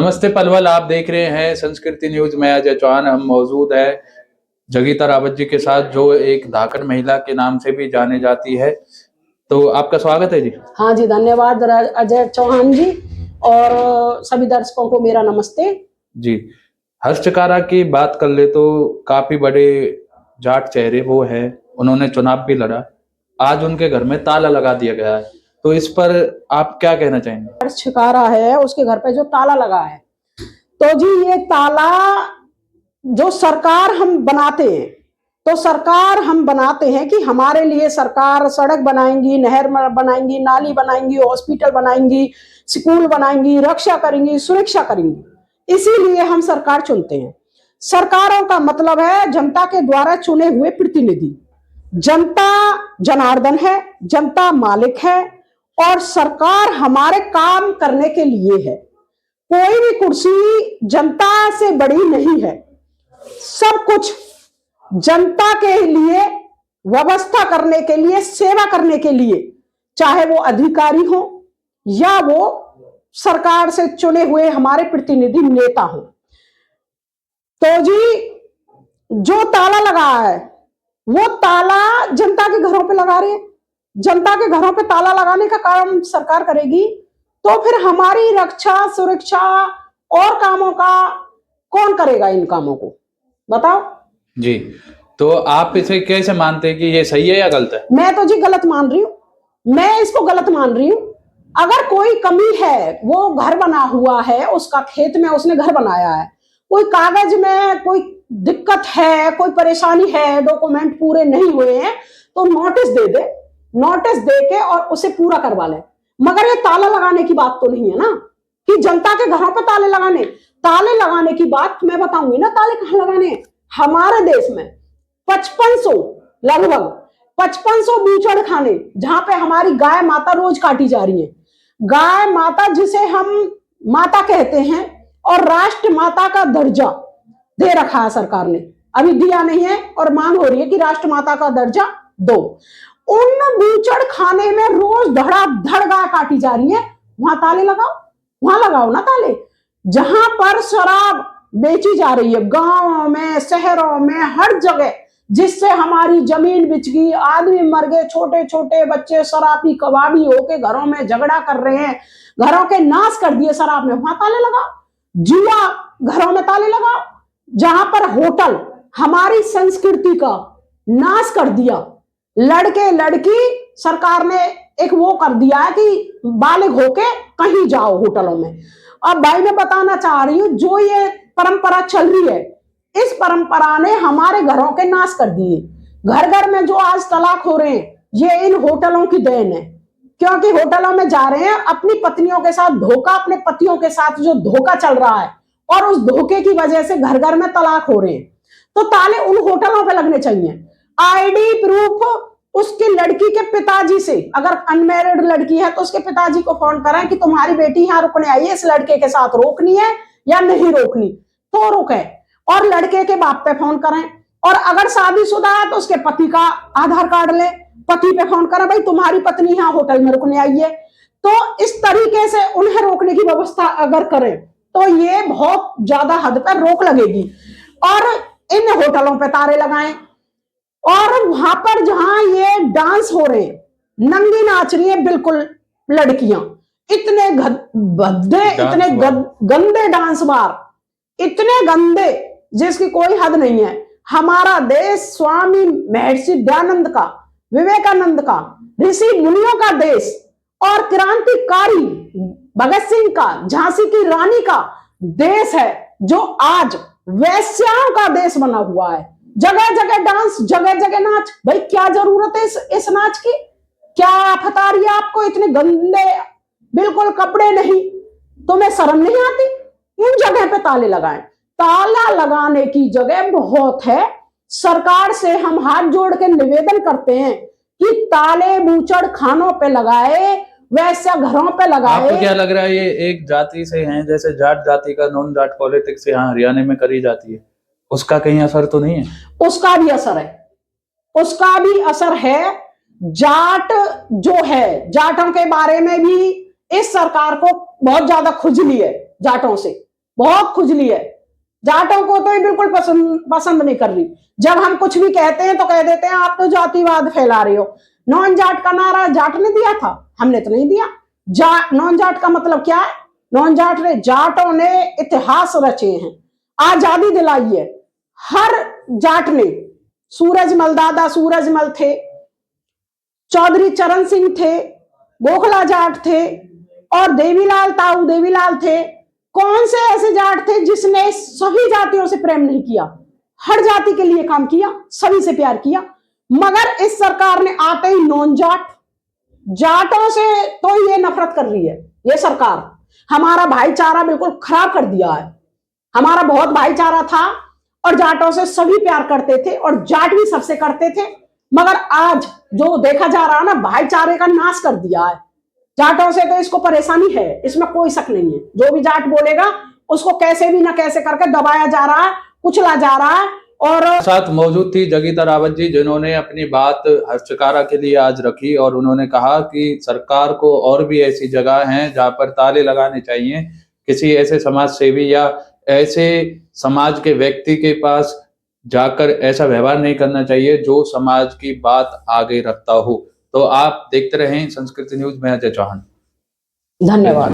नमस्ते पलवल, आप देख रहे हैं संस्कृति न्यूज में अजय चौहान। हम मौजूद है जगीता रावत जी के साथ, जो एक धाकड़ महिला के नाम से भी जाने जाती है। तो आपका स्वागत है जी। हाँ जी, धन्यवाद अजय चौहान जी, और सभी दर्शकों को मेरा नमस्ते जी। हर्ष चकारा की बात कर ले तो काफी बड़े जाट चेहरे वो है, उन्होंने चुनाव भी लड़ा। आज उनके घर में ताला लगा दिया गया है, तो इस पर आप क्या कहना चाहेंगे? हर्ष चकारा है, उसके घर पे जो ताला लगा है, तो जी ये ताला जो सरकार हम बनाते हैं, तो सरकार हम बनाते हैं कि हमारे लिए सरकार सड़क बनाएंगी, नहर बनाएंगी, नाली बनाएंगी, हॉस्पिटल बनाएंगी, स्कूल बनाएंगी, रक्षा करेंगी, सुरक्षा करेंगी। इसीलिए हम सरकार चुनते हैं। सरकारों का मतलब है जनता के द्वारा चुने हुए प्रतिनिधि। जनता जनार्दन है, जनता मालिक है, और सरकार हमारे काम करने के लिए है। कोई भी कुर्सी जनता से बड़ी नहीं है। सब कुछ जनता के लिए, व्यवस्था करने के लिए, सेवा करने के लिए, चाहे वो अधिकारी हो या वो सरकार से चुने हुए हमारे प्रतिनिधि नेता हो। तो जी जो ताला लगा है, वो ताला जनता के घरों पे लगा रहे हैं। जनता के घरों पे ताला लगाने का काम सरकार करेगी, तो फिर हमारी रक्षा, सुरक्षा और कामों का कौन करेगा? इन कामों को बताओ जी। तो आप इसे कैसे मानते हैं कि ये सही है या गलत है? मैं तो जी गलत मान रही हूँ। मैं इसको गलत मान रही हूँ। अगर कोई कमी है, वो घर बना हुआ है, उसका खेत में उसने घर बनाया है, कोई कागज में कोई दिक्कत है, कोई परेशानी है, डॉक्यूमेंट पूरे नहीं हुए हैं, तो नोटिस दे दे, नोटिस दे के और उसे पूरा करवा ले। मगर ये ताला लगाने की बात तो नहीं है ना, कि जनता के घरों पे ताले लगाने। ताले लगाने की बात मैं बताऊंगी ना, ताले कहाँ लगाने। हमारे देश में 5500 लगभग 5500 बूचड़ खाने, जहां पे हमारी गाय माता रोज काटी जा रही है। गाय माता, जिसे हम माता कहते हैं, और राष्ट्र माता का दर्जा दे रखा है सरकार ने, अभी दिया नहीं है, और मांग हो रही है कि राष्ट्र माता का दर्जा दो। उन बूचड़ खाने में रोज धड़ाधड़ गाय काटी जा रही है, वहां ताले लगाओ, वहां लगाओ ना ताले। जहां पर शराब बेची जा रही है, गांवों में, शहरों में, हर जगह, जिससे हमारी जमीन बिच गई, आदमी मर गए, छोटे छोटे बच्चे शराबी कबाबी होके घरों में झगड़ा कर रहे हैं, घरों के नाश कर दिए शराब में, वहां ताले लगाओ। जुआ घरों में ताले लगाओ। जहां पर होटल हमारी संस्कृति का नाश कर दिया, लड़के लड़की सरकार ने एक वो कर दिया है कि बालिग होके कहीं जाओ होटलों में। अब भाई मैं बताना चाह रही हूं, जो ये परंपरा चल रही है, इस परंपरा ने हमारे घरों के नाश कर दिए। घर घर में जो आज तलाक हो रहे हैं, ये इन होटलों की देन है। क्योंकि होटलों में जा रहे हैं, अपनी पत्नियों के साथ धोखा, अपने पतियों के साथ जो धोखा चल रहा है, और उस धोखे की वजह से घर घर में तलाक हो रहे हैं। तो ताले उन होटलों पे लगने चाहिए। आईडी प्रूफ उसकी लड़की के पिताजी से, अगर अनमैरिड लड़की है तो उसके पिताजी को फोन करें कि तुम्हारी बेटी यहाँ रुकने आई है, इस लड़के के साथ रोकनी है या नहीं रोकनी, तो रोके। और लड़के के बाप पे फोन करें, और अगर शादीशुदा है तो उसके पति का आधार कार्ड ले, पति पे फोन करें, भाई तुम्हारी पत्नी यहाँ होटल में रुकने आई है। तो इस तरीके से उन्हें रोकने की व्यवस्था अगर करें, तो ये बहुत ज्यादा हद पर रोक लगेगी। और इन होटलों पे तारे लगाएं, और वहां पर जहां ये डांस हो रहे हैं, नंगी नाच रही है बिल्कुल लड़कियां, इतने भद्दे, इतने गंदे डांस बार, इतने गंदे जिसकी कोई हद नहीं है। हमारा देश स्वामी महर्षि दयानंद का, विवेकानंद का, ऋषि मुनियों का देश, और क्रांतिकारी भगत सिंह का, झांसी की रानी का देश है, जो आज वैश्याओं का देश बना हुआ है। जगह जगह डांस, जगह जगह नाच। भाई क्या जरूरत है इस नाच की? क्या आफत आ रही है आपको? इतने गंदे बिल्कुल कपड़े नहीं, तुम्हें शर्म नहीं आती? इन जगह पे ताले लगाएं। ताला लगाने की जगह बहुत है। सरकार से हम हाथ जोड़ के निवेदन करते हैं कि ताले बूचड़ खानों पे लगाए, वैसे घरों पे लगाए। आपको क्या लग रहा है, ये एक जाति से हैं, जैसे जाट जाति का नॉन जाट पॉलिटिक्स यहाँ हरियाणा में करी जाती है, उसका कहीं असर तो नहीं है? उसका भी असर है, उसका भी असर है। जाट जो है, जाटों के बारे में भी इस सरकार को बहुत ज्यादा खुजली है जाटों से। बहुत खुजली है। जाटों को तो ये बिल्कुल पसंद नहीं कर रही। जब हम कुछ भी कहते हैं तो कह देते हैं आप तो जातिवाद फैला रहे हो। नॉन जाट का नारा जाट ने दिया था, हमने तो नहीं दिया। नॉन जाट का मतलब क्या है? नॉन जाट ने, जाटों ने इतिहास रचे हैं, आजादी दिलाई है। हर जाट ने, सूरजमल, दादा सूरजमल थे, चौधरी चरण सिंह थे, गोखला जाट थे, और देवीलाल, ताऊ देवीलाल थे। कौन से ऐसे जाट थे जिसने सभी जातियों से प्रेम नहीं किया? हर जाति के लिए काम किया, सभी से प्यार किया। मगर इस सरकार ने आते ही नॉन जाट, जाटों से तो ये नफरत कर रही है। ये सरकार हमारा भाईचारा बिल्कुल खराब कर दिया है। हमारा बहुत भाईचारा था और जाटों से सभी प्यार करते थे और जाट भी सबसे करते थे। मगर आज जो देखा जा रहा है ना, भाईचारे का नाश कर दिया है। जाटों से तो इसको परेशानी है, इसमें कोई शक नहीं है। जो भी जाट बोलेगा उसको कैसे भी ना कैसे करके दबाया जा रहा है, कुचला जा रहा है। और साथ मौजूद थी जगीता रावत जी, जिन्होंने अपनी बात हस्तकारा के लिए आज रखी और उन्होंने कहा कि सरकार को और भी ऐसी जगह हैं जहां पर ताले लगाने चाहिए। किसी ऐसे समाज सेवी या ऐसे समाज के व्यक्ति के पास जाकर ऐसा व्यवहार नहीं करना चाहिए जो समाज की बात आगे रखता हो। तो आप देखते रहें संस्कृति न्यूज में अजय चौहान। धन्यवाद।